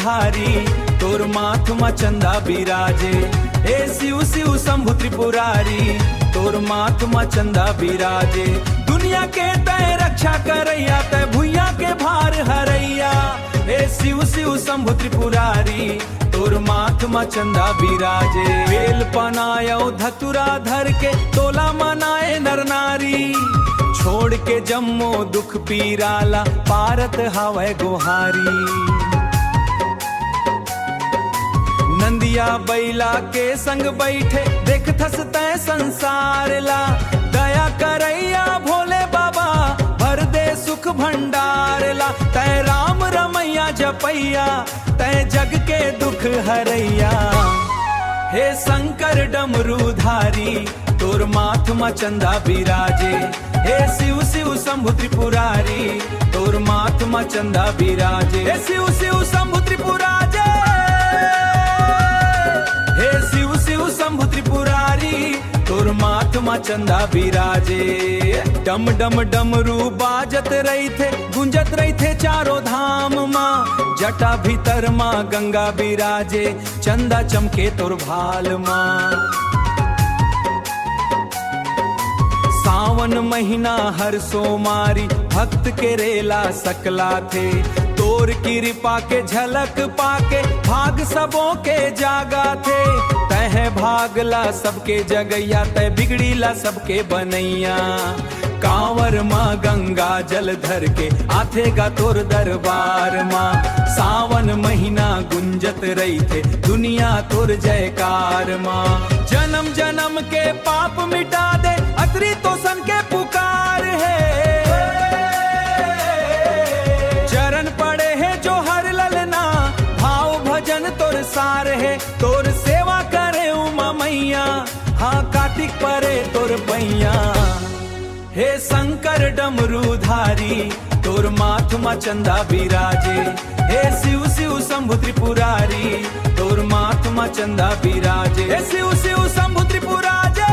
धारी तोर माथ मा चंदा बिराजे। हे शिव शिव शंभु त्रिपुरारी तोर माथ मा चंदा बिराजे। दुनिया के तय रक्षा करैया तय भुइया के भार हरैया। हे शिव शिव शंभु त्रिपुरारी तोर माथ मा चंदा बिराजे। बेल पनायो धतुरा धर के तोला मनाए नर नारी। छोड़ के जम्मो दुख पीराला पारत हावै गोहारी। नंदिया बैला के संग बैठे देखथस तय संसार ला। दया करैया भोले बाबा भर दे सुख भंडार ला। तय राम रमैया जपैया तय जग के दुख हरैया। हे शंकर डमरूधारी तोर माथ मा चंदा बिराजे। हे शिव शिव शंभु त्रिपुरारी तोर माथ मा चंदा बिराजे। हे शिव शिव शंभु त्रिपुराजे। हे शिव शिव शंभु त्रिपुरारी तोर माथ मा चंदा बिराजे। डम डम डमरू बाजत रही थे गुंजत रही थे चारों धाम माँ। जटा भीतर माँ गंगा बिराजे चंदा चमके तोर भाल माँ। सावन महीना हर सोमारी भक्त के रेला सकला थे। तोर कृपा के झलक पाके भाग सबों के जागा थे। तह भागला सबके जगैया तय बिगड़ीला सबके बनैया। कांवर माँ गंगा जल धर के आथेगा तोर दरबार माँ। सावन महीना गुंजत रही थे दुनिया तोर जयकार माँ। जन्म जन्म के पाप मिटा दे अतरी तो सन के पुकार है। चरण पड़े है जो हर ललना भाव भजन तोर सार है। तोर सेवा करे उमा मैया हाँ कार्तिक परे तोर पैया। हे शंकर डमरूधारी तोर माथ मा चंदा बिराजे। हे शिव शिव शंभु त्रिपुरारी तोर माथ मा चंदा बिराजे। हे शिव शिव शंभु त्रिपुराजे।